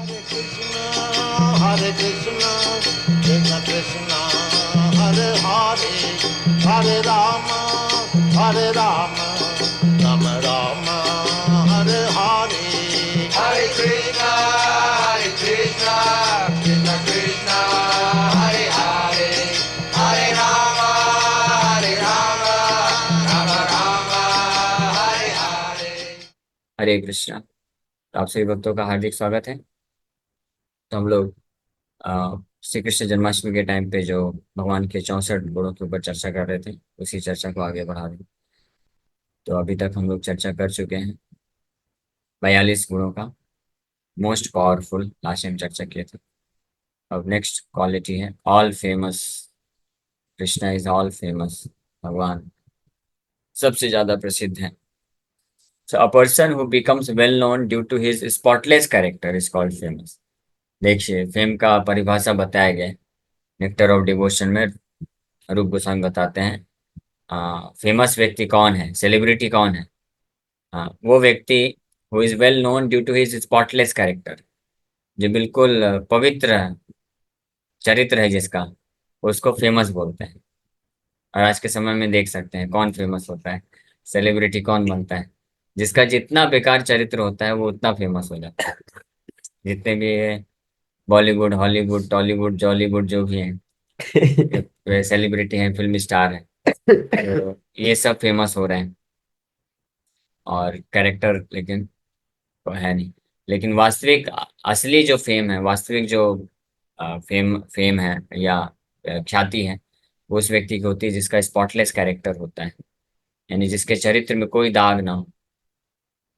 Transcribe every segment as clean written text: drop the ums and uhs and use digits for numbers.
Hare Krishna, Krishna Krishna, Hare Hare, Hare Rama, Hare Rama, Rama Rama, Hare Hare. Hare Krishna, Krishna Krishna, Hare Hare, Hare Rama, Rama Rama, Hare Hare. हरे कृष्णा। तो आप सभी भक्तों का हार्दिक स्वागत है। तो हम लोग श्री कृष्ण जन्माष्टमी के टाइम पे जो भगवान के 64 गुणों के ऊपर चर्चा कर रहे थे, उसी चर्चा को आगे बढ़ा रहे हैं। तो अभी तक हम लोग चर्चा कर चुके हैं 42 गुणों का। मोस्ट पावरफुल लास्ट टाइम चर्चा किए थे। अब नेक्स्ट क्वालिटी है all famous. Krishna is all famous. भगवान सबसे ज्यादा प्रसिद्ध है। So a person who becomes well known due to his spotless character is called famous. देखिए, फेम का परिभाषा बताया गया है नेक्टर ऑफ डिवोशन में। रूप गोस्वामी बताते हैं फेमस व्यक्ति कौन है, सेलिब्रिटी कौन है। वो व्यक्ति who is well known due to his spotless character, जो बिल्कुल पवित्र चरित्र है जिसका, उसको फेमस बोलते हैं। और आज के समय में देख सकते हैं कौन फेमस होता है, सेलिब्रिटी कौन बनता है। जिसका जितना बेकार चरित्र होता है वो उतना फेमस हो जाता है। जितने भी बॉलीवुड, हॉलीवुड, टॉलीवुड, जॉलीवुड जो भी हैं, सेलिब्रिटी हैं, फिल्म स्टार हैं, तो ये सब फेमस हो रहे हैं। और कैरेक्टर लेकिन तो है नहीं। लेकिन वास्तविक असली जो फेम है, वास्तविक जो फेम है या ख्याति है, वो उस व्यक्ति की होती है जिसका स्पॉटलेस कैरेक्टर होता है, यानी जिसके चरित्र में कोई दाग ना हो।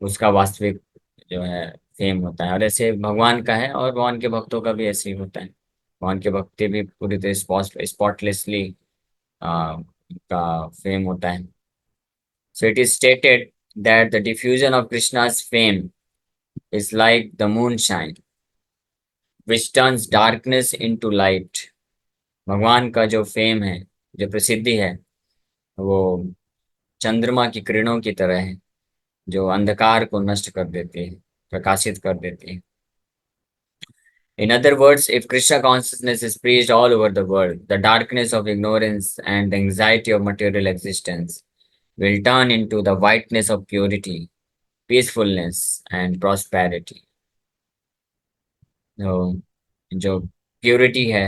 उसका वास्तविक जो है फेम होता है। और ऐसे भगवान का है और भगवान के भक्तों का भी ऐसे ही होता है। भगवान के भक्ति भी पूरी तरह स्पॉटलेसली का फेम होता है। So it is stated that the diffusion of Krishna's fame is like the moonshine, which turns darkness into light. भगवान का जो फेम है, जो प्रसिद्धि है, वो चंद्रमा की किरणों की तरह है, जो अंधकार को नष्ट कर देती है, प्रकाशित कर देती है। In other words, if Krishna consciousness is preached all over the world, the darkness of ignorance and the anxiety of material existence will turn into the whiteness of purity, peacefulness, and prosperity. तो जो purity है,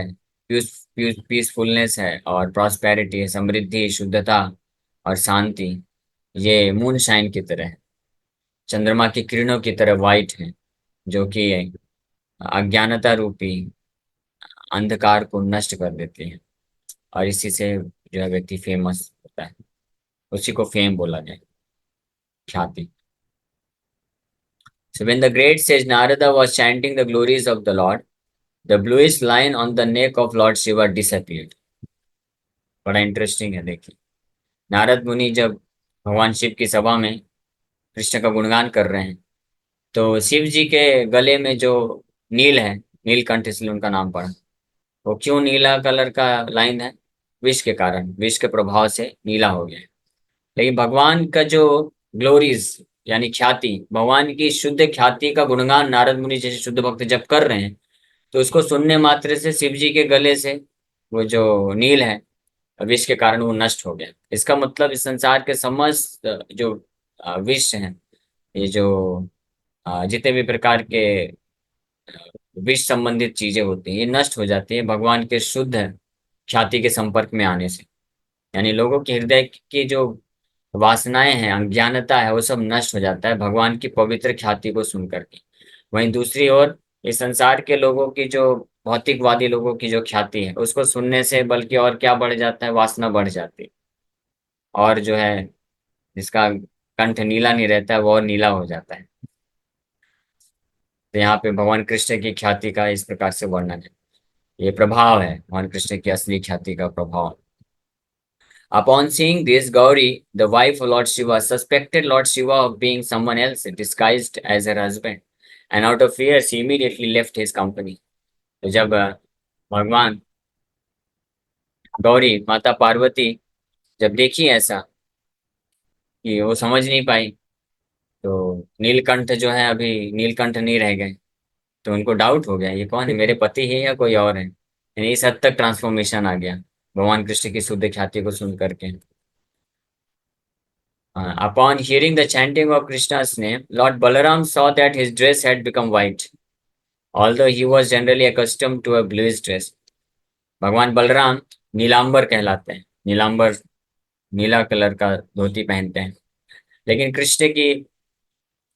peacefulness है, और prosperity है, समृद्धि, शुद्धता और शांति, ये moon shine की तरह है, चंद्रमा की किरणों की तरह वाइट है, जो कि अज्ञानता रूपी अंधकार को नष्ट कर देती है। और इसी से जो है व्यक्ति फेमस होता है, उसी को फेम बोला जाए, ख्याति। So when the great sage Narada was chanting the glories of the Lord, the bluish line on the neck of Lord Shiva disappeared. बड़ा इंटरेस्टिंग है, देखिए। नारद मुनि जब भगवान शिव की सभा में कृष्ण का गुणगान कर रहे हैं, तो शिव जी के गले में जो नील है, नीलकंठ इसलिए उनका नाम पड़ा। वो क्यों नीला कलर का लाइन है? विष के कारण, विष के प्रभाव से नीला हो गया है। लेकिन भगवान का जो ग्लोरीज यानी ख्याति, भगवान की शुद्ध ख्याति का गुणगान नारद मुनि जैसे शुद्ध भक्त जब कर रहे हैं, तो उसको सुनने मात्र से शिव जी के गले से वो जो नील है, विष के कारण वो नष्ट हो गया। इसका मतलब इस संसार के समस्त जो विष हैं, ये जो जितने भी प्रकार के विष संबंधित चीजें होती हैं, ये नष्ट हो जाती है भगवान के शुद्ध ख्याति के संपर्क में आने से। यानी लोगों के हृदय की जो वासनाएं हैं, अज्ञानता है, वो सब नष्ट हो जाता है भगवान की पवित्र ख्याति को सुन करके। वहीं दूसरी ओर इस संसार के लोगों की जो भौतिकवादी लोगों की जो ख्याति है, उसको सुनने से बल्कि और क्या बढ़ जाता है, वासना बढ़ जाती है। और जो है जिसका कंठ नीला नहीं रहता है वो और नीला हो जाता है। तो यहाँ पे भगवान कृष्ण की ख्याति का इस प्रकार से वर्णन है। ये प्रभाव है भगवान कृष्ण की असली ख्याति का प्रभाव। Upon seeing this, Gauri, the wife of Lord Shiva, suspected Lord Shiva of being someone else disguised as her husband, and out of fear, she immediately left his company. तो जब भगवान गौरी, माता पार्वती जब देखी ऐसा कि वो समझ नहीं पाई, तो नीलकंठ जो है अभी नीलकंठ नहीं रह गए, तो उनको डाउट हो गया, ये कौन है, मेरे पति है या कोई और है। यानी इस हद तक ट्रांसफॉर्मेशन आ गया भगवान कृष्ण की शुद्ध ख्याति को सुन करके। Upon hearing the chanting of Krishna's name, Lord Balaram saw that his dress had become white, although he was generally accustomed to a bluish dress. भगवान बलराम नीलांबर कहलाते हैं, नीलांबर नीला कलर का धोती पहनते हैं। लेकिन कृष्ण की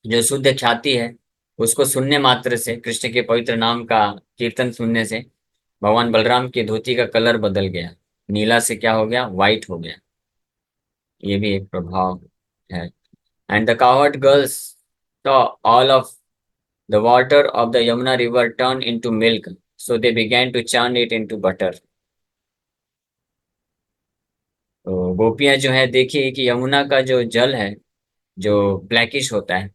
जो शुद्ध ख्याति है उसको सुनने मात्र से, कृष्ण के पवित्र नाम का कीर्तन सुनने से भगवान बलराम की धोती का कलर बदल गया, नीला से क्या हो गया, व्हाइट हो गया। ये भी एक प्रभाव है। And the cowherd girls saw all of the water of the Yamuna river turn into milk, so they began to churn it into butter. तो गोपियां जो है देखी कि यमुना का जो जल है जो ब्लैकिश होता है,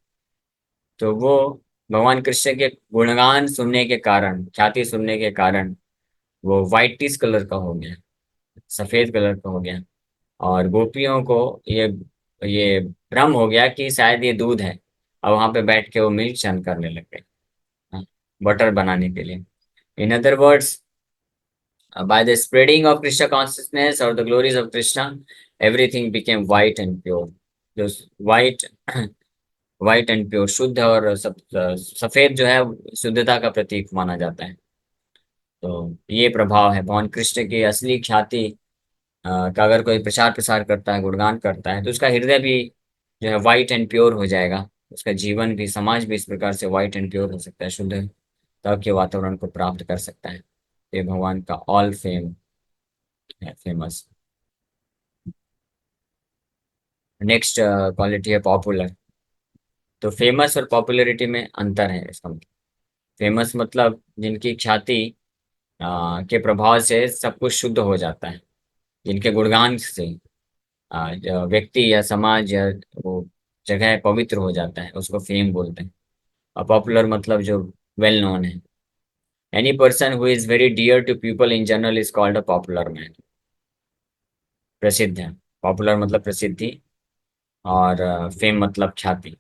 तो वो भगवान कृष्ण के गुणगान सुनने के कारण, ख्याति सुनने के कारण वो व्हाइटिश कलर का हो गया, सफेद कलर का हो गया। और गोपियों को ये भ्रम हो गया कि शायद ये दूध है, और वहां पे बैठ के वो मिल्क चर्न करने लग गए, हाँ, बटर बनाने के लिए। In other words, by the spreading of Krishna consciousness or the glories of Krishna, everything became white and pure. जो white white and pure, शुद्ध और सफेद जो है शुद्धता का प्रतीक माना जाता है। तो ये प्रभाव है भगवान कृष्ण की असली ख्याति का अगर कोई प्रचार प्रसार करता है, गुणगान करता है, तो उसका हृदय भी जो है वाइट एंड प्योर हो जाएगा, उसका जीवन भी, समाज भी इस प्रकार से वाइट एंड प्योर हो सकता है, शुद्धता के वातावरण को प्राप्त कर सकता है। ये भगवान का ऑल फेम है, फेमस। नेक्स्ट क्वालिटी है पॉपुलर। तो फेमस और पॉपुलरिटी में अंतर है इसका मतलब। फेमस मतलब जिनकी ख्याति के प्रभाव से सब कुछ शुद्ध हो जाता है, जिनके गुणगान से जो व्यक्ति या समाज या वो जगह पवित्र हो जाता है, उसको फेम बोलते हैं। और पॉपुलर मतलब जो वेल नोन है। Any person who is very dear to people in general is called a popular man. प्रसिद्ध है, पॉपुलर मतलब प्रसिद्धि, और फेम मतलब ख्याति।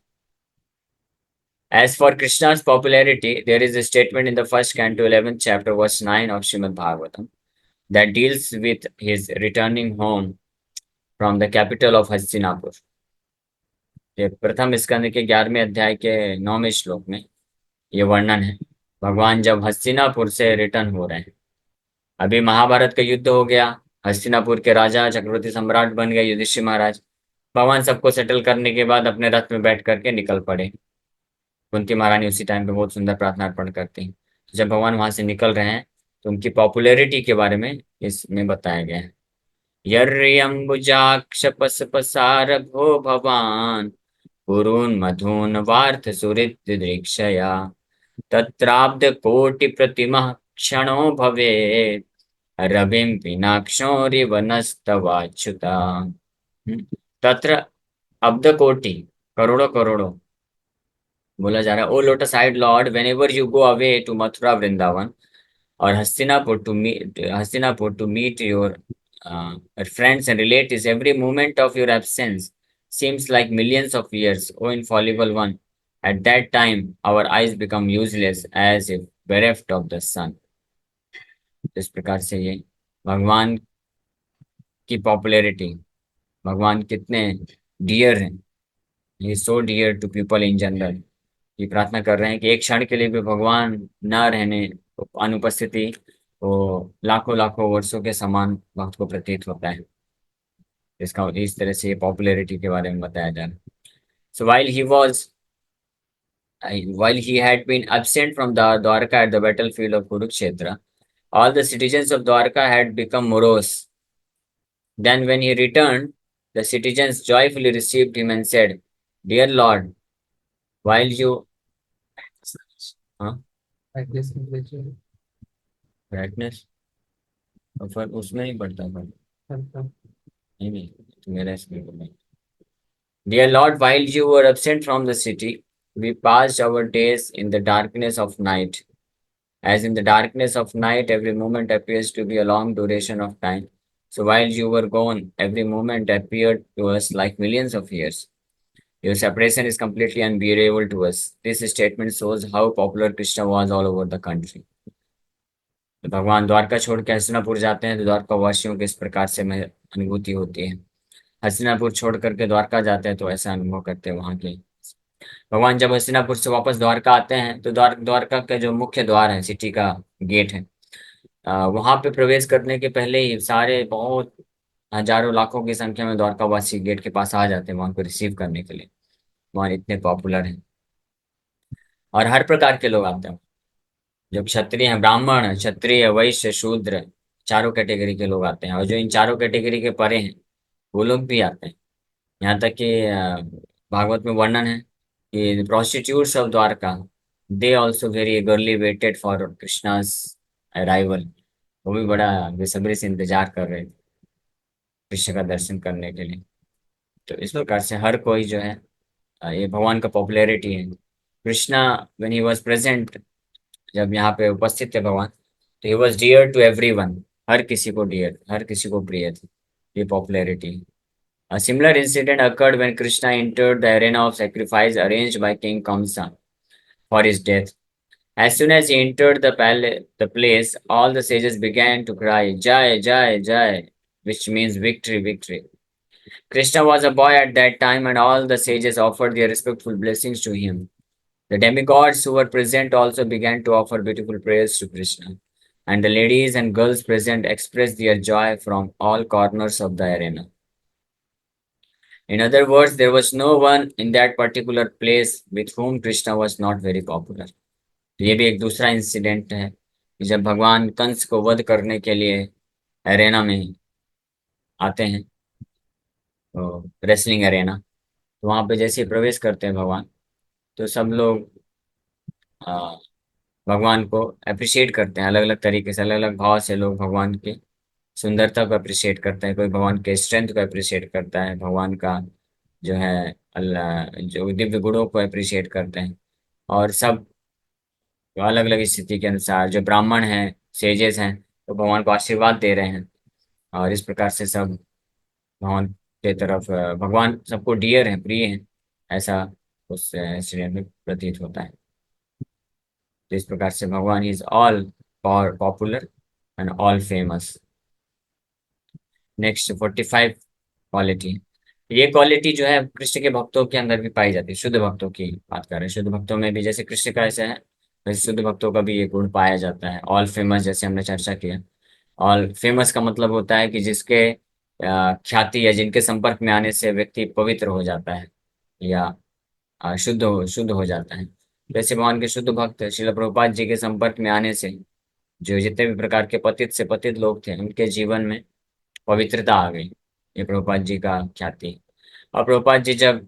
As for Krishna's popularity, there is a statement in the first canto, 11th chapter, verse 9 of Srimad Bhagavatam, that deals with his returning home from the capital of Hastinapur. ये प्रथम स्कंद के 11वें अध्याय के 9वें श्लोक में ये वर्णन है, भगवान जब हस्तिनापुर से रिटर्न हो रहे हैं। अभी महाभारत का युद्ध हो गया, हस्तिनापुर के राजा चक्रवर्ती सम्राट बन गए युधिष्ठिर महाराज। भगवान सबको सेटल करने के बाद अपने रथ में बैठ करके निकल पड़े। कुंती महारानी उसी टाइम पे बहुत सुंदर प्रार्थना अर्पण करती हैं। तो जब भगवान वहां से निकल रहे हैं तो उनकी पॉपुलैरिटी के बारे में इसमें बताया गया है। यर्यम्बुजाक्ष पसार भो भवान कुरुन् मधुन वार्थ सुहृद्दीक्षया तत्राब्द कोटि प्रतिमः क्षणो भवेत् रविं पिनाक्षोरिव नस्तवाच्युता। तत्र अब्द कोटि, करोड़ों करोड़ों बोला जा रहा है। O lotus eyed lord, whenever you go away to Mathura Vrindavan और Hastinapur to meet your friends and relatives, every moment of your absence seems like millions of years, O infallible one. At that time, our eyes become useless as if bereft of the sun. इस प्रकार से ये भगवान की popularity, भगवान कितने dear हैं, ये so dear to people in general. ये प्रार्थना कर रहे हैं कि एक क्षण के लिए भी भगवान न रहने, अनुपस्थिति वो लाखों लाखों वर्षों के समान वक्त को प्रतीत होता है। इसका इस तरह से ये पॉपुलैरिटी के बारे में बताया जा रहा है। सो while he had been absent from the Dwarka at the battlefield of Kurukshetra, all the citizens of Dwarka had become morose. Then when he returned, the citizens joyfully received him and said, "Dear Lord, while you..." हाँ, brightness पर उसमें नहीं पड़ता था, नहीं नहीं, तो मेरा इसमें बोलना। Dear Lord, while you were absent from the city, we passed our days in the darkness of night. As in the darkness of night, every moment appears to be a long duration of time. So while you were gone, every moment appeared to us like millions of years. Your separation is completely unbearable to us. This statement shows how popular Krishna was all over the country. तो भगवान द्वारका छोड़ के हस्तिनापुर जाते हैं तो द्वारका वासियों को इस प्रकार से अनुभूति होती है। हस्तिनापुर छोड़ करके द्वारका जाते हैं तो ऐसा अनुभव करते हैं वहां के भगवान। जब हस्तिनापुर से वापस द्वारका आते हैं तो द्वारका के जो मुख्य द्वार है, सिटी का गेट है, वहां पे प्रवेश करने के पहले ही सारे बहुत हजारों लाखों की संख्या में द्वारकावासी गेट के पास आ जाते हैं वहां को रिसीव करने के लिए। वहां इतने पॉपुलर हैं और हर प्रकार के लोग आते हैं। जो क्षत्रिय हैं, ब्राह्मण, क्षत्रिय, वैश्य, शूद्र, चारों कैटेगरी के लोग आते हैं। और जो इन चारों कैटेगरी के परे हैं वो लोग भी आते हैं। यहाँ तक कि भागवत में वर्णन है कि prostitutes of Dwarka, they also very eagerly waited for Krishna's arrival. वो भी बड़ा बेसब्री से इंतजार कर रहे थे कृष्ण का दर्शन करने के लिए। तो इस प्रकार से हर कोई जो है, ये भगवान का पॉपुलैरिटी है। Krishna when he was present, जब यहाँ पे उपस्थित थे भगवान, तो he was dear to everyone. हर किसी को डियर, हर किसी को प्रिय थे। ये popularity. A similar incident occurred when Krishna entered the arena of sacrifice arranged by King Kamsa for his death. As soon as he entered the place, all the sages began to cry, Jai, Jai, Jai, which means victory, victory. Krishna was a boy at that time, and all the sages offered their respectful blessings to him. The demigods who were present also began to offer beautiful prayers to Krishna, and the ladies and girls present expressed their joy from all corners of the arena. In other words, there was no one in that particular place with whom Krishna was not very popular. तो ये भी एक दूसरा incident है कि जब भगवान कंस को वध करने के लिए एरेना में आते हैं, तो रेसलिंग एरेना, तो वहां पे जैसे ही प्रवेश करते हैं भगवान, तो सब लोग आ, भगवान को अप्रिशिएट करते हैं। अलग अलग तरीके से, अलग अलग भाव से लोग भगवान की सुंदरता को अप्रिशिएट करते हैं। कोई भगवान के स्ट्रेंथ को अप्रिशिएट करता है, भगवान का जो है अल्लाह जो दिव्य गुणों को अप्रिशिएट करते हैं। और सब अलग अलग स्थिति के अनुसार, जो ब्राह्मण हैं, सेजेस हैं, तो भगवान को आशीर्वाद दे रहे हैं। और इस प्रकार से सब भगवान के तरफ, भगवान सबको डियर हैं, प्रिय हैं, ऐसा उस इंसिडेंट में प्रतीत होता है। तो इस प्रकार से भगवान is all popular and all famous. Next 45 quality. ये क्वालिटी जो है कृष्ण के भक्तों के अंदर भी पाई जाती है। शुद्ध भक्तों की बात कर रहे हैं। शुद्ध भक्तों में भी जैसे कृष्ण का ऐसा है, वैसे शुद्ध भक्तों का भी ये गुण पाया जाता है। ऑल फेमस, जैसे हमने चर्चा किया। ऑल फेमस का मतलब होता है कि जिसके ख्याति या जिनके संपर्क में आने से व्यक्ति पवित्र हो जाता है या शुद्ध हो जाता है। जैसे भगवान के शुद्ध भक्त श्रील प्रभुपाद जी के संपर्क में आने से जो जितने भी प्रकार के पतित से पतित लोग थे, उनके जीवन में पवित्रता आ गई। ये प्रभुपाद जी का ख्याति। और प्रभुपाद जी जब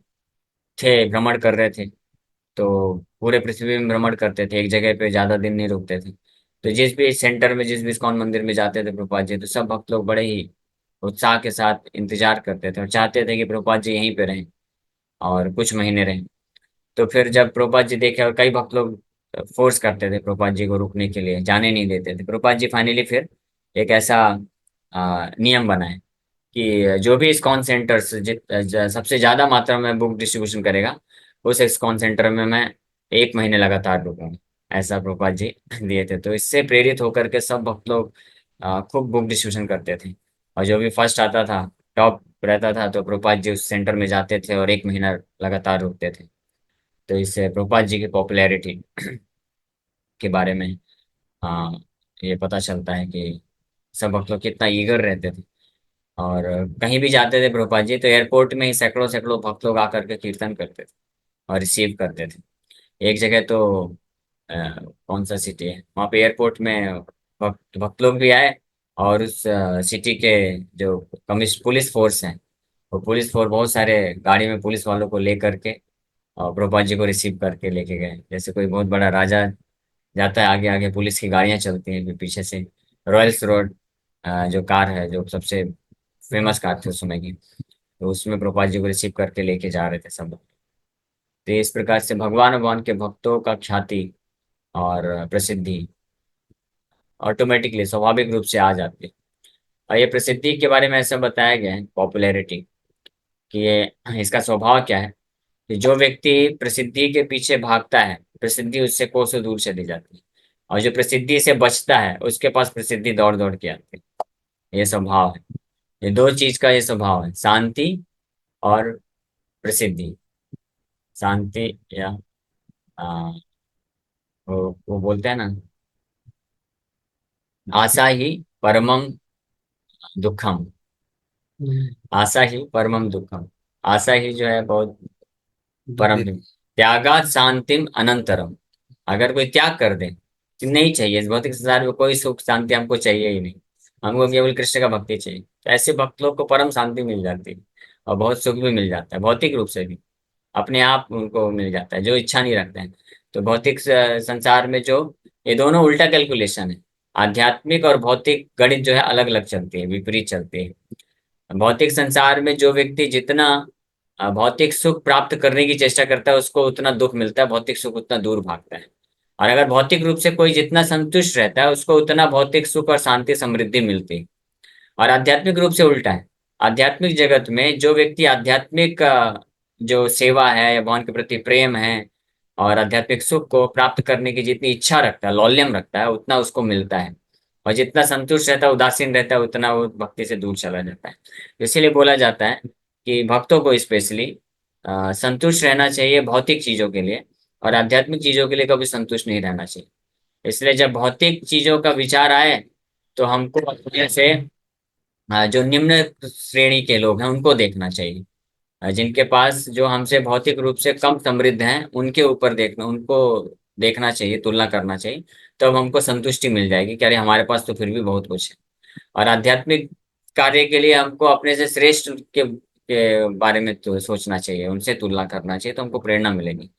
थे, भ्रमण कर रहे थे, तो पूरे पृथ्वी में भ्रमण करते थे, एक जगह पे ज्यादा दिन नहीं रुकते थे। तो जिस भी सेंटर में, जिस भी इस्कॉन मंदिर में जाते थे प्रभुपाद जी, तो सब भक्त लोग बड़े ही उत्साह के साथ इंतजार करते थे और चाहते थे कि प्रभुपाद जी यहीं पे रहें और कुछ महीने रहें। तो फिर जब प्रभुपाद जी देखे, और कई भक्त लोग फोर्स करते थे प्रभुपाद जी को रुकने के लिए, जाने नहीं देते थे, प्रभुपाद जी फाइनली फिर एक ऐसा नियम बनाए कि जो भी इस्कॉन सेंटर्स सबसे ज्यादा मात्रा में बुक डिस्ट्रीब्यूशन करेगा, उस इस्कॉन सेंटर में मैं 1 महीने लगातार रुकूंगा। ऐसा प्रभुपाद जी दिए थे। तो इससे प्रेरित होकर के सब भक्त लोग खूब बुक डिस्ट्रीब्यूशन करते थे। और जो भी फर्स्ट आता था, टॉप रहता था, तो प्रभुपाद जी उस सेंटर में जाते थे और 1 महीना लगातार रुकते थे। तो इससे प्रभुपाद जी की पॉपुलैरिटी के बारे में हाँ ये पता चलता है कि सब भक्त लोग कितना ईगर रहते थे। और कहीं भी जाते थे प्रभुपाद जी, तो एयरपोर्ट में ही सैकड़ों सैकड़ों भक्त लोग आकर के कीर्तन करते थे और रिसीव करते थे। एक जगह तो अ, कौन सा सिटी है, वहाँ पे एयरपोर्ट में भक्त भक्त लोग भी आए। और उस सिटी के जो कमिश पुलिस फोर्स है, वो पुलिस फोर्स बहुत सारे गाड़ी में पुलिस वालों को लेकर के और प्रभुपाद जी को रिसीव करके लेके गए। जैसे कोई बहुत बड़ा राजा जाता है, आगे आगे पुलिस की गाड़ियां चलती हैं, फिर पीछे से रॉयल्स रोड जो कार है, जो सबसे फेमस कार थी उस समय की, तो उसमें प्रभुपाद जी को रिसीव करके लेके जा रहे थे सब लोग। तो इस प्रकार से भगवान भगवान के भक्तों का ख्याति और प्रसिद्धि ऑटोमेटिकली स्वाभाविक रूप से आ जाती है। और ये प्रसिद्धि के बारे में ऐसा बताया गया है, पॉपुलैरिटी, कि ये इसका स्वभाव क्या है कि जो व्यक्ति प्रसिद्धि के पीछे भागता है, प्रसिद्धि उससे कोसों दूर चली जाती है, और जो प्रसिद्धि से बचता है उसके पास प्रसिद्धि दौड़ दौड़ के आती है। ये स्वभाव है, ये दो चीज का ये स्वभाव है, शांति और प्रसिद्धि। शांति या आ, वो बोलते हैं ना, आशा ही परमम दुखम। आशा ही परमम दुखम। आशा ही जो है बहुत परम दुख। त्यागात शांतिम अनंतरम। अगर कोई त्याग कर दे कि नहीं चाहिए इस भौतिक संसार में कोई सुख शांति हमको चाहिए ही नहीं, हमको केवल कृष्ण का भक्ति चाहिए, तो ऐसे भक्त लोग को परम शांति मिल जाती है और बहुत सुख भी मिल जाता है, भौतिक रूप से भी अपने आप उनको मिल जाता है जो इच्छा नहीं रखते हैं। तो भौतिक संसार में जो ये दोनों उल्टा कैलकुलेशन है, आध्यात्मिक और भौतिक गणित जो है अलग अलग चलती है, विपरीत चलती है। भौतिक संसार में जो व्यक्ति जितना भौतिक सुख प्राप्त करने की चेष्टा करता है उसको उतना दुख मिलता है, भौतिक सुख उतना दूर भागता है। और अगर भौतिक रूप से कोई जितना संतुष्ट रहता है उसको उतना भौतिक सुख और शांति समृद्धि मिलती है। और आध्यात्मिक रूप से उल्टा है। आध्यात्मिक जगत में जो व्यक्ति आध्यात्मिक जो सेवा है या भगवान के प्रति प्रेम है और आध्यात्मिक सुख को प्राप्त करने की जितनी इच्छा रखता है, लौल्यम रखता है, उतना उसको मिलता है। और जितना संतुष्ट रहता है, उदासीन रहता है, उतना वो भक्ति से दूर चला जाता है। इसीलिए बोला जाता है कि भक्तों को स्पेशली संतुष्ट रहना चाहिए भौतिक चीजों के लिए, और आध्यात्मिक चीजों के लिए कभी संतुष्ट नहीं रहना चाहिए। इसलिए जब भौतिक चीजों का विचार आए तो हमको अपने से जो निम्न श्रेणी के लोग हैं उनको देखना चाहिए। जिनके पास जो हमसे भौतिक रूप से कम समृद्ध हैं उनके ऊपर देखना, उनको देखना चाहिए, तुलना करना चाहिए। तब हमको संतुष्टि मिल जाएगी कि अरे हमारे पास तो फिर भी बहुत कुछ है। और आध्यात्मिक कार्य के लिए हमको अपने से श्रेष्ठ के बारे में तो सोचना चाहिए, उनसे तुलना करना चाहिए, तो हमको प्रेरणा मिलेगी।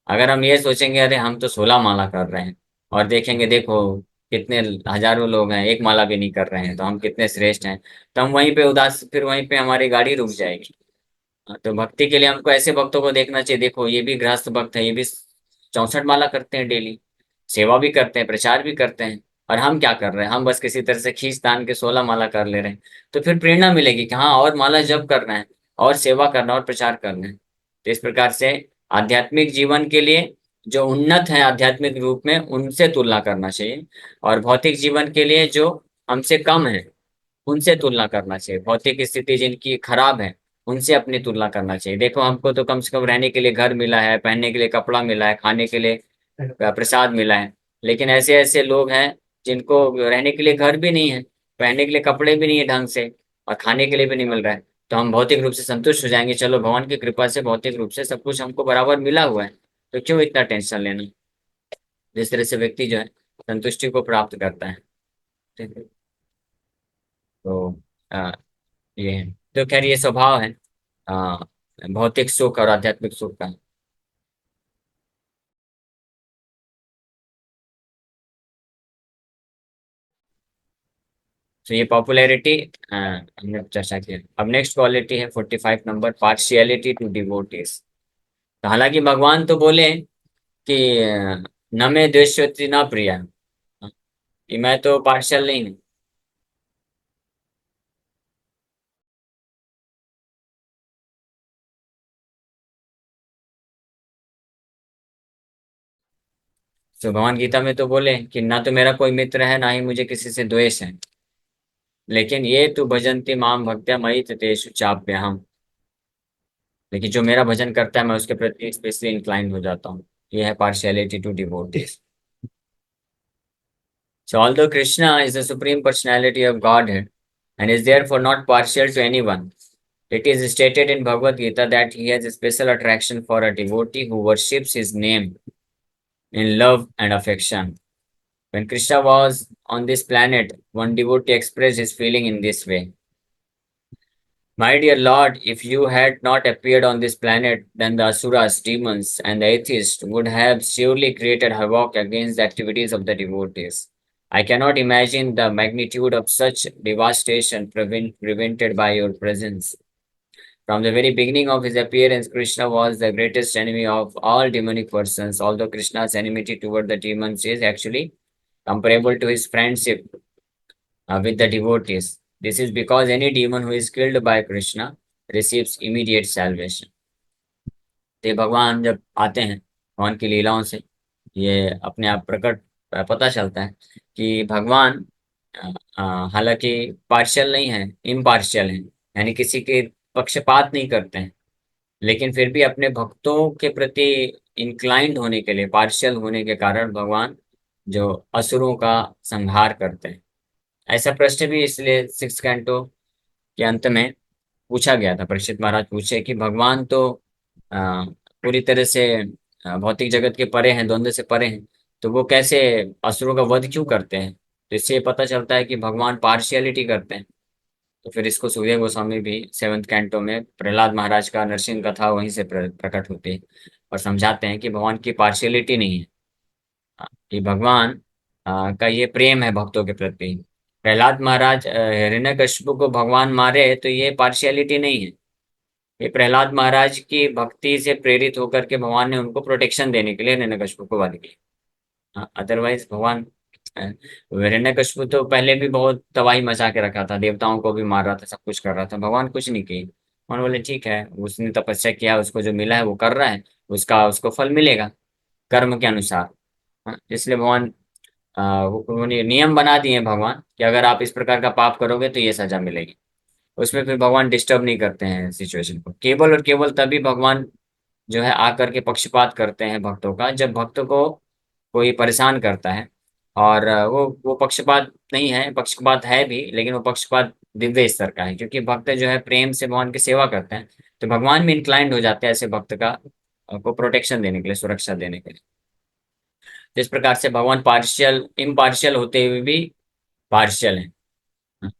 अगर हम ये सोचेंगे अरे हम तो 16 माला कर रहे हैं, और देखेंगे देखो कितने हजारों लोग हैं एक माला भी नहीं कर रहे हैं, तो हम कितने श्रेष्ठ हैं, तो हम वहीं पे उदास, फिर वहीं पे हमारी गाड़ी रुक जाएगी। हाँ, तो भक्ति के लिए हमको ऐसे भक्तों को देखना चाहिए, देखो ये भी गृहस्थ भक्त है, ये भी 64 माला करते हैं डेली, सेवा भी करते हैं, प्रचार भी करते हैं। और हम क्या कर रहे हैं, हम बस किसी तरह से खींच तान के 16 माला कर ले रहे हैं। तो फिर प्रेरणा मिलेगी कि हाँ और माला जप करना है, और सेवा करना और प्रचार करना है। तो इस प्रकार से आध्यात्मिक जीवन के लिए जो उन्नत है आध्यात्मिक रूप में उनसे तुलना करना चाहिए, और भौतिक जीवन के लिए जो हमसे कम है उनसे तुलना करना चाहिए, भौतिक स्थिति जिनकी खराब है उनसे अपनी तुलना करना चाहिए। देखो हमको तो कम से कम रहने के लिए घर मिला है, पहनने के लिए कपड़ा मिला है, खाने के लिए प्रसाद मिला है। लेकिन ऐसे ऐसे लोग हैं जिनको रहने के लिए घर भी नहीं है, पहनने के लिए कपड़े भी नहीं है ढंग से, और खाने के लिए भी नहीं मिल रहा है। तो हम भौतिक रूप से संतुष्ट हो जाएंगे, चलो भगवान की कृपा से भौतिक रूप से सब कुछ हमको बराबर मिला हुआ है, तो क्यों इतना टेंशन लेना। जिस तरह से व्यक्ति जो है संतुष्टि को प्राप्त करता है। ठीक है। तो आ, ये है, तो खैर ये स्वभाव है आ, भौतिक सुख और आध्यात्मिक सुख का। तो ये पॉपुलैरिटी हमने चर्चा की। अब नेक्स्ट क्वालिटी है 45 नंबर, पार्शियलिटी टू डिवोटीज। तो हालांकि भगवान तो बोले कि न मे द्वेष्यति न प्रिया, कि मैं तो पार्शियल नहीं हूँ। तो भगवान गीता में तो बोले कि ना तो मेरा कोई मित्र है ना ही मुझे किसी से द्वेष है, लेकिन ये तू भजन्ति माम भक्त्या मयि तेषु चाप्यहम्। लेकिन जो मेरा भजन करता है मैं उसके प्रति स्पेशली इंक्लाइंड हो जाता हूँ। ये है partiality to devotees. So although Krishna is the supreme personality of Godhead and is therefore not partial to anyone, it is stated in Bhagavad Gita that he has a special attraction for a devotee who worships his name in love and affection. When Krishna was on this planet, one devotee expressed his feeling in this way. My dear Lord, if you had not appeared on this planet, then the asuras, demons, and the atheists would have surely created havoc against the activities of the devotees. I cannot imagine the magnitude of such devastation prevented by your presence. From the very beginning of his appearance, Krishna was the greatest enemy of all demonic persons, although Krishna's enmity toward the demons is actually comparable to his friendship with the devotees. This is because any demon who is killed by Krishna receives immediate salvation. तो ये भगवान जब आते हैं, भगवान की लीलाओं से ये अपने आप प्रकट पता चलता है कि भगवान अ, हालांकि पार्शियल नहीं है, इम्पार्शियल है, यानी किसी के पक्षपात नहीं करते हैं, लेकिन फिर भी अपने भक्तों के प्रति इंक्लाइंड होने के लिए, पार्शियल होने के कारण भगवान जो असुरों का संहार करते हैं। ऐसा प्रश्न भी इसलिए सिक्स कैंटो के अंत में पूछा गया था। परीक्षित महाराज पूछे कि भगवान तो पूरी तरह से भौतिक जगत के परे हैं, द्वंद्व से परे हैं, तो वो कैसे असुरों का वध क्यों करते हैं? तो इससे ये पता चलता है कि भगवान पार्शियलिटी करते हैं। तो फिर इसको सूर्य गोस्वामी भी सेवंथ कैंटो में प्रहलाद महाराज का नरसिंह कथा वहीं से प्रकट होती है और समझाते हैं कि भगवान की पार्शियलिटी नहीं है, कि भगवान का ये प्रेम है भक्तों के प्रति। प्रहलाद महाराज हिरण्यकशिपु को भगवान मारे तो ये पार्शियलिटी नहीं है, ये प्रहलाद महाराज की भक्ति से प्रेरित होकर के भगवान ने उनको प्रोटेक्शन देने के लिए हिरण्यकशिपु को वध किया। अदरवाइज भगवान अ, हिरण्यकशिपु तो पहले भी बहुत तबाही मचा के रखा था, देवताओं को भी मार रहा था, सब कुछ कर रहा था, भगवान कुछ नहीं किए। भगवान बोले ठीक है, उसने तपस्या किया, उसको जो मिला है वो कर रहा है, उसका उसको फल मिलेगा कर्म के अनुसार। इसलिए भगवान उन्होंने नियम बना दिए हैं भगवान कि अगर आप इस प्रकार का पाप करोगे तो ये सजा मिलेगी। उसमें फिर भगवान डिस्टर्ब नहीं करते हैं सिचुएशन को, केवल और केवल तभी भगवान जो है आकर के पक्षपात करते हैं भक्तों का, जब भक्त को कोई परेशान करता है। और वो पक्षपात नहीं है, पक्षपात है भी, लेकिन वो पक्षपात दिव्य स्तर का है, क्योंकि भक्त जो है प्रेम से भगवान की सेवा करते हैं, तो भगवान भी इंक्लाइंड हो जाते हैं ऐसे भक्त का को प्रोटेक्शन देने के लिए, सुरक्षा देने के लिए। जिस प्रकार से भगवान पार्शियल इम्पार्शियल होते हुए भी पार्शियल है।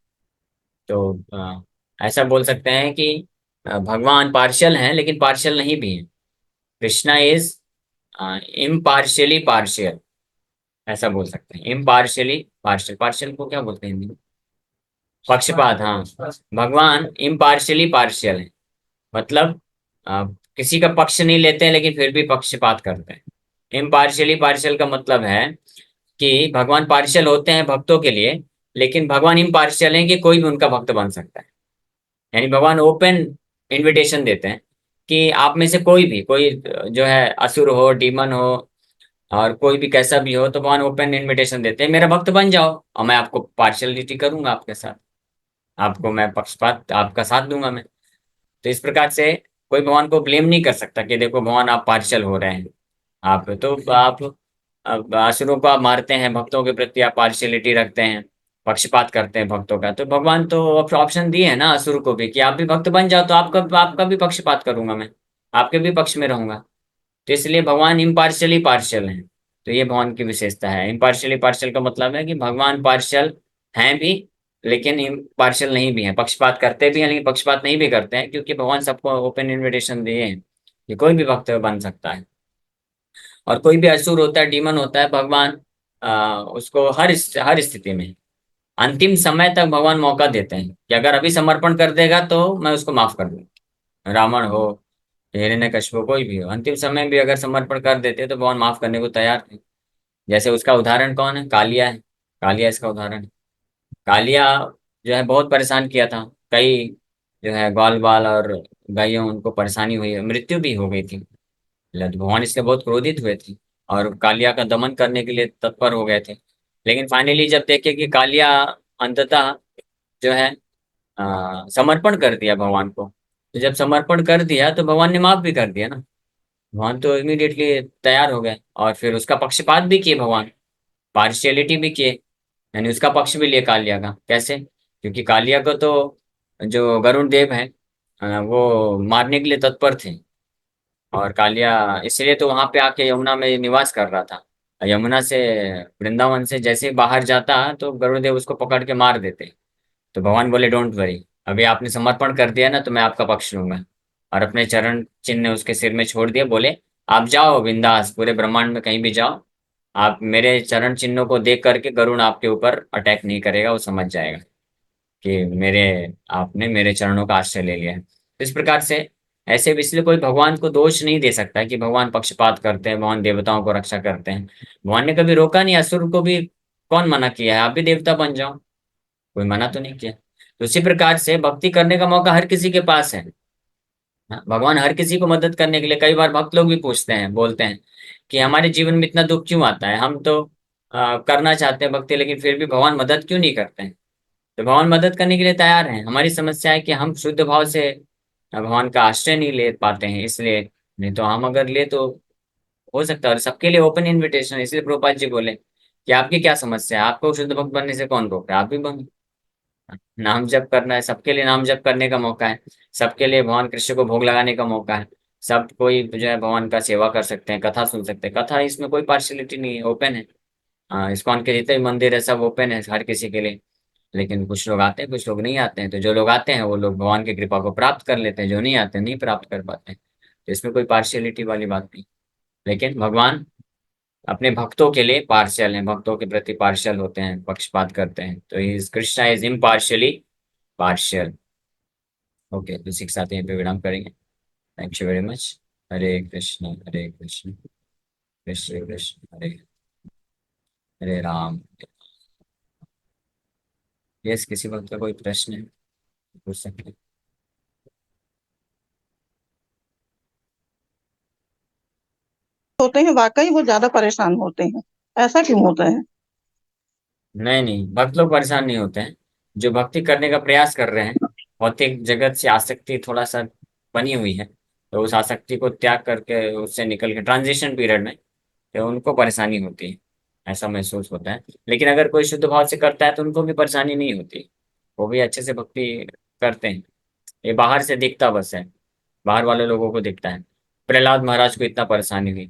तो ऐसा बोल सकते हैं कि भगवान पार्शियल हैं लेकिन पार्शियल नहीं भी हैं। कृष्णा इज इम्पार्शियली पार्शियल, ऐसा बोल सकते हैं। इम्पार्शियली पार्शियल, पार्शियल को क्या बोलते हैं हिंदी में? पक्षपात, हाँ। भगवान इम्पार्शियली पार्शियल है, मतलब अ, किसी का पक्ष नहीं लेते हैं लेकिन फिर भी पक्षपात करते हैं। इम्पार्शियली पार्शियल का मतलब है कि भगवान पार्शियल होते हैं भक्तों के लिए, लेकिन भगवान इम्पार्शियल हैं कि कोई भी उनका भक्त बन सकता है। यानी भगवान ओपन इनविटेशन देते हैं कि आप में से कोई जो है असुर हो, डीमन हो, और कोई भी कैसा भी हो, तो भगवान ओपन इनविटेशन देते हैं, मेरा भक्त बन जाओ और मैं आपको पार्शियलिटी करूंगा आपके साथ, आपको मैं पक्षपात आपका साथ दूंगा मैं। तो इस प्रकार से कोई भगवान को ब्लेम नहीं कर सकता कि देखो भगवान आप पार्शियल हो रहे हैं। आप तो आप अब असुरों को आप मारते हैं, भक्तों के प्रति आप पार्शियलिटी रखते हैं, पक्षपात करते हैं भक्तों का, तो भगवान तो ऑप्शन दिए है ना असुर को भी कि आप भी भक्त बन जाओ, तो आपका भी पक्षपात करूंगा मैं, आपके भी पक्ष में रहूंगा। तो इसलिए भगवान इम्पार्शियली पार्शियल हैं। तो ये भगवान की विशेषता है। इम्पार्शियली पार्शियल का मतलब है कि भगवान पार्शियल हैं भी लेकिन इम्पार्शियल नहीं भी हैं, पक्षपात करते भी हैं लेकिन पक्षपात नहीं भी करते हैं, क्योंकि भगवान सबको ओपन इनविटेशन दिए हैं कि कोई भी भक्त बन सकता है। और कोई भी असुर होता है, डीमन होता है, भगवान उसको हर स्थिति में अंतिम समय तक भगवान मौका देते हैं कि अगर अभी समर्पण कर देगा तो मैं उसको माफ कर दूंगा। रावण हो, हिरण्यकशिपु, कोई भी हो, अंतिम समय भी अगर समर्पण कर देते तो भगवान माफ करने को तैयार थे। जैसे उसका उदाहरण कौन है? कालिया है। कालिया इसका उदाहरण है। कालिया जो है बहुत परेशान किया था, कई जो है ग्वाल बाल और गायों उनको परेशानी हुई, मृत्यु भी हो गई थी। तो भगवान इससे बहुत क्रोधित हुए थे और कालिया का दमन करने के लिए तत्पर हो गए थे। लेकिन फाइनली जब देखे कि कालिया अंततः जो है समर्पण कर दिया भगवान को, तो जब समर्पण कर दिया तो भगवान ने माफ भी कर दिया ना। भगवान तो इमीडिएटली तैयार हो गए और फिर उसका पक्षपात भी किए भगवान, पार्शियलिटी भी किए, यानी उसका पक्ष भी लिए कालिया का। कैसे? क्योंकि कालिया को तो जो वरुण देव है वो मारने के लिए तत्पर थे, और कालिया इसलिए तो वहां पे आके यमुना में निवास कर रहा था। यमुना से, वृंदावन से जैसे ही बाहर जाता तो वरुण देव उसको पकड़ के मार देते। तो भगवान बोले डोंट वरी, अभी आपने समर्पण कर दिया ना तो मैं आपका पक्ष लूंगा। और अपने चरण चिन्ह उसके सिर में छोड़ दिए, बोले आप जाओ बिंदास, पूरे ब्रह्मांड में कहीं भी जाओ, आप मेरे चरण चिन्हों को देख करके गरुण आपके ऊपर अटैक नहीं करेगा, वो समझ जाएगा कि मेरे आपने मेरे चरणों का आश्रय ले लिया है। तो इस प्रकार से ऐसे इसलिए कोई भगवान को दोष नहीं दे सकता कि भगवान पक्षपात करते हैं, भगवान देवताओं को रक्षा करते हैं। भगवान ने कभी रोका नहीं, असुर को भी कौन मना किया है, आप भी देवता बन जाओ, कोई मना तो नहीं किया। तो उसी प्रकार से भक्ति करने का मौका हर किसी के पास है। हाँ, भगवान हर किसी को मदद करने के लिए, कई बार भक्त लोग भी पूछते हैं, बोलते हैं कि हमारे जीवन में इतना दुख क्यों आता है, हम तो करना चाहते हैं भक्ति, लेकिन फिर भी भगवान मदद क्यों नहीं करते हैं। तो भगवान मदद करने के लिए तैयार हैं। हमारी समस्या है कि हम शुद्ध भाव से भगवान का आश्रय नहीं ले पाते हैं, इसलिए। नहीं तो हम अगर ले तो हो सकता है। और सबके लिए ओपन इनविटेशन है, इसलिए प्रभुपाद जी बोले कि आपकी क्या समस्या है, आपको शुद्ध भक्त बनने से कौन रोक रहा है, आप भी बनो। नाम जप करना है, सबके लिए नाम जप करने का मौका है, सबके लिए भगवान कृष्ण को भोग लगाने का मौका है। सब कोई जो है भगवान का सेवा कर सकते हैं, कथा सुन सकते हैं। कथा इसमें कोई पार्शलिटी नहीं है, ओपन है। इस्कॉन के जितने भी मंदिर है सब ओपन है हर किसी के लिए। लेकिन कुछ लोग आते हैं, कुछ लोग नहीं आते हैं। तो जो लोग आते हैं वो लोग भगवान की कृपा को प्राप्त कर लेते हैं, जो नहीं आते हैं नहीं प्राप्त कर पाते हैं। तो इसमें कोई पार्शियलिटी वाली बात नहीं। लेकिन भगवान अपने भक्तों के लिए पार्शियल हैं, भक्तों के प्रति पार्शियल होते हैं, पक्षपात करते हैं। तो is Krishna is impartially partial. Okay, तो इसी के साथ यहीं पे विराम करेंगे। Thank you very much. Hare Krishna Hare Krishna Krishna Krishna Hare Hare Ram. Yes, किसी वक्त का कोई प्रश्न है पूछ सकते हैं। होते हैं वाकई वो ज्यादा परेशान होते हैं, ऐसा क्यों होता है? नहीं नहीं, भक्त लोग परेशान नहीं होते हैं। जो भक्ति करने का प्रयास कर रहे हैं, भौतिक जगत से आसक्ति थोड़ा सा बनी हुई है, तो उस आसक्ति को त्याग करके उससे निकल के ट्रांजिशन पीरियड में तो उनको परेशानी होती है, ऐसा महसूस होता है। लेकिन अगर कोई शुद्ध भाव से करता है तो उनको भी परेशानी नहीं होती, वो भी अच्छे से भक्ति करते हैं। ये बाहर से दिखता बस है, बाहर वाले लोगों को दिखता है। प्रहलाद महाराज को इतना परेशानी हुई,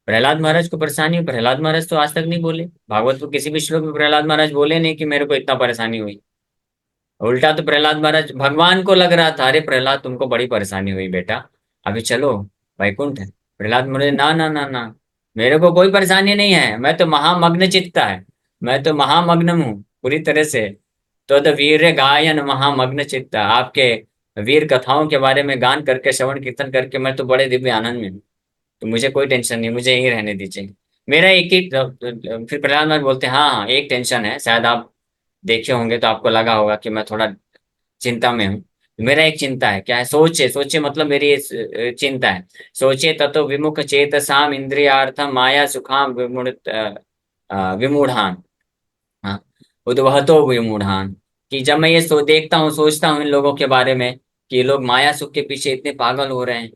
प्रहलाद महाराज को परेशानी हुई, प्रहलाद महाराज तो आज तक नहीं बोले भागवत को किसी भी श्लोक में। प्रहलाद महाराज बोले नहीं कि मेरे को इतना परेशानी हुई। उल्टा तो प्रहलाद महाराज, भगवान को लग रहा था अरे प्रहलाद तुमको बड़ी परेशानी हुई बेटा, अभी चलो वैकुंठ है। प्रहलाद महाराज ना ना ना ना, मेरे को कोई परेशानी नहीं है, मैं तो महामग्न चित्ता है, मैं तो महामग्न हूँ पूरी तरह से। तो वीर गायन महामग्न चित्ता, आपके वीर कथाओं के बारे में गान करके श्रवण कीर्तन करके मैं तो बड़े दिव्य आनंद में हूँ। तो मुझे कोई टेंशन नहीं, मुझे यही रहने दीजिए। मेरा एक ही फिर प्रहलाद महाराज बोलते हैं हाँ हाँ एक टेंशन है, शायद आप देखे होंगे तो आपको लगा होगा कि मैं थोड़ा चिंता में हूँ। मेरा एक चिंता है, क्या है, सोचे सोचे मतलब मेरी ये चिंता है। सोचे ततो विमुख चेतसाम इंद्रियार्थम माया सुखाम विमूढ़ान। हाँ, उद्वहतो विमूढ़ान। कि जब मैं ये देखता हूँ, सोचता हूँ इन लोगों के बारे में कि ये लोग माया सुख के पीछे इतने पागल हो रहे हैं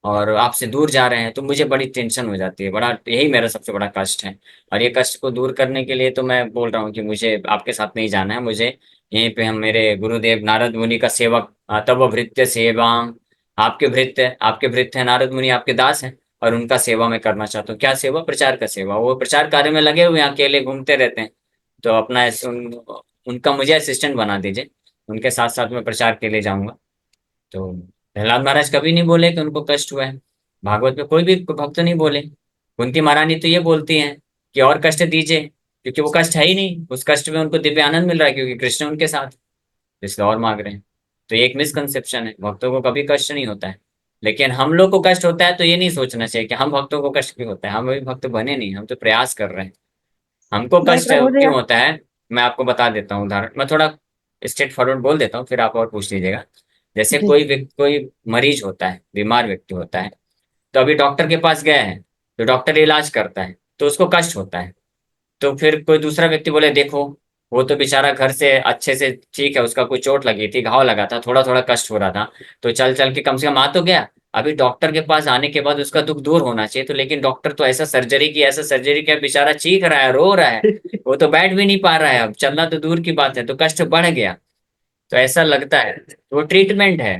और आपसे दूर जा रहे हैं, तो मुझे बड़ी टेंशन हो जाती है। बड़ा यही मेरा सबसे बड़ा कष्ट है। और ये कष्ट को दूर करने के लिए तो मैं बोल रहा हूँ कि मुझे आपके साथ नहीं जाना है। मुझे यहीं पे हम मेरे गुरुदेव नारद मुनि का सेवक, तब भृत्य सेवा, आपके भृत्य है नारद मुनि, आपके दास हैं। और उनका सेवा मैं करना चाहता हूँ। क्या सेवा? प्रचार का सेवा। वो प्रचार कार्य में लगे हुए हैं, अकेले घूमते रहते हैं। तो अपना उनका मुझे असिस्टेंट बना दीजिए, उनके साथ साथ मैं प्रचार के लिए जाऊंगा। तो प्रहलाद महाराज कभी नहीं बोले कि उनको कष्ट हुआ है। भागवत में कोई भी भक्त नहीं बोले। कुंती महारानी तो ये बोलती हैं कि और कष्ट दीजिए, क्योंकि वो कष्ट है ही नहीं, उस कष्ट में उनको दिव्य आनंद मिल रहा है क्योंकि कृष्ण उनके साथ, तो इसलिए और मांग रहे हैं। तो ये एक मिसकंसेप्शन है, भक्तों को कभी कष्ट नहीं होता है। लेकिन हम लोग को कष्ट होता है तो ये नहीं सोचना चाहिए कि हम भक्तों को कष्ट क्यों होता है, हम अभी भक्त बने नहीं, हम तो प्रयास कर रहे हैं। हमको भाई कष्ट प्रभु जी, क्यों होता है, मैं आपको बता देता हूँ उदाहरण। मैं थोड़ा स्ट्रेट फॉरवर्ड बोल देता हूँ, फिर आप और पूछ लीजिएगा। जैसे जी कोई मरीज होता है, बीमार व्यक्ति होता है, तो अभी डॉक्टर के पास गया है, तो डॉक्टर इलाज करता है तो उसको कष्ट होता है। तो फिर कोई दूसरा व्यक्ति बोले देखो वो तो बेचारा घर से अच्छे से ठीक है, उसका कोई चोट लगी थी, घाव लगा था, थोड़ा थोड़ा कष्ट हो रहा था, तो चल चल के कम से कम आ तो गया। अभी डॉक्टर के पास आने के बाद उसका दुख दूर होना चाहिए, तो लेकिन डॉक्टर तो ऐसा सर्जरी किया, बेचारा चीख रहा है, रो रहा है, वो तो बैठ भी नहीं पा रहा है, अब चलना तो दूर की बात है, तो कष्ट बढ़ गया। तो ऐसा लगता है वो ट्रीटमेंट है।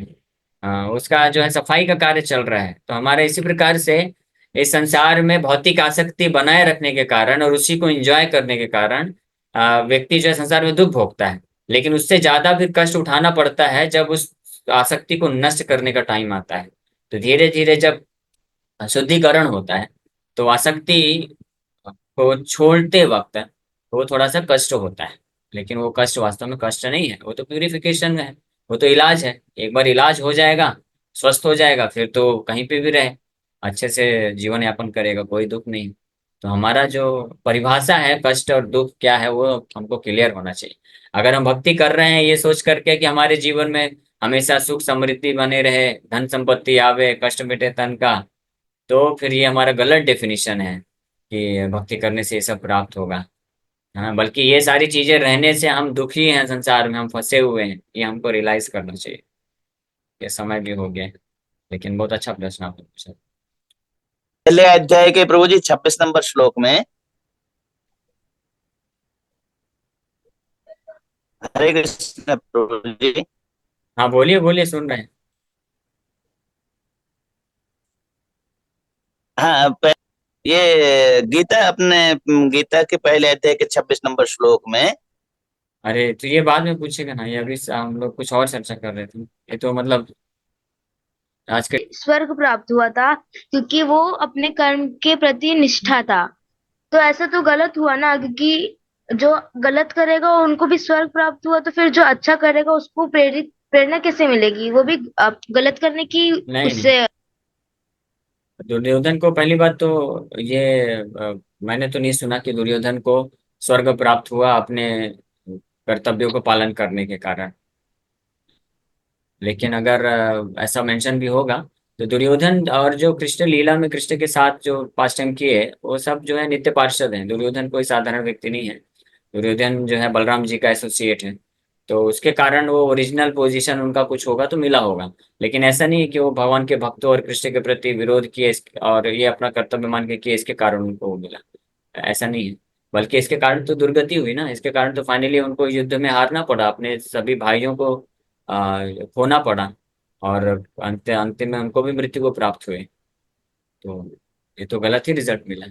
उसका जो है सफाई का कार्य चल रहा है। तो हमारे इसी प्रकार से इस संसार में भौतिक आसक्ति बनाए रखने के कारण और उसी को एंजॉय करने के कारण व्यक्ति जो है संसार में दुख भोगता है। लेकिन उससे ज्यादा फिर कष्ट उठाना पड़ता है जब उस आसक्ति को नष्ट करने का टाइम आता है। तो धीरे धीरे जब शुद्धिकरण होता है तो आसक्ति को छोड़ते वक्त वो थोड़ा सा कष्ट होता है। लेकिन वो कष्ट वास्तव में कष्ट नहीं है, वो तो प्यूरिफिकेशन है, वो तो इलाज है। एक बार इलाज हो जाएगा, स्वस्थ हो जाएगा, फिर तो कहीं पे भी रहे अच्छे से जीवन यापन करेगा, कोई दुख नहीं। तो हमारा जो परिभाषा है कष्ट और दुख क्या है वो हमको क्लियर होना चाहिए। अगर हम भक्ति कर रहे हैं ये सोच करके कि हमारे जीवन में हमेशा सुख समृद्धि बने रहे, धन संपत्ति आवे, कष्ट मिटे तन का, तो फिर ये हमारा गलत डेफिनेशन है कि भक्ति करने से ये सब प्राप्त होगा। हाँ, बल्कि ये सारी चीजें रहने से हम दुखी हैं, संसार में हम फंसे हुए हैं, ये हमको रियलाइज करना चाहिए। ये समय भी हो गया है, लेकिन बहुत अच्छा प्रश्न आपने पूछा। पहले अध्याय के प्रभु जी 26 नंबर श्लोक में, हरे कृष्ण प्रभु जी। हाँ बोलिए बोलिए, सुन रहे हैं। हाँ, ये गीता अपने गीता के पहले अध्याय के 26 नंबर श्लोक में, अरे तो ये बाद में पूछेगा ना, ये अभी हम लोग कुछ और चर्चा कर रहे थे। ये तो मतलब आज के स्वर्ग प्राप्त हुआ था क्योंकि वो अपने कर्म के प्रति निष्ठा था। तो ऐसा तो गलत हुआ ना, क्योंकि जो गलत करेगा उनको भी स्वर्ग प्राप्त हुआ, तो फिर जो अच्छा करेगा उसको प्रेरणा कैसे मिलेगी? वो भी गलत करने की नहीं नहीं, उससे। दुर्योधन को पहली बात तो ये मैंने तो नहीं सुना कि दुर्योधन को स्वर्ग प्राप्त हुआ अपने कर्तव्यों को पालन करने के कारण। लेकिन अगर ऐसा मेंशन भी होगा तो दुर्योधन और जो कृष्ण लीला में कृष्ण के साथ जो पास्ट टाइम किए, वो सब जो है नित्य पार्षद हैं। दुर्योधन कोई साधारण व्यक्ति नहीं है। दुर्योधन जो है बलराम जी का एसोसिएट है, तो उसके कारण वो ओरिजिनल पोजीशन उनका कुछ होगा तो मिला होगा। लेकिन ऐसा नहीं है कि वो भगवान के भक्तों और कृष्ण के प्रति विरोध किए और ये अपना कर्तव्य मान के किए, इसके कारण उनको वो मिला, ऐसा नहीं है। बल्कि इसके कारण तो दुर्गति हुई ना, इसके कारण तो फाइनली उनको युद्ध में हारना पड़ा, अपने सभी भाइयों को खोना पड़ा, और अंतिम में उनको भी मृत्यु को प्राप्त हुए। तो ये तो गलत ही रिजल्ट मिला।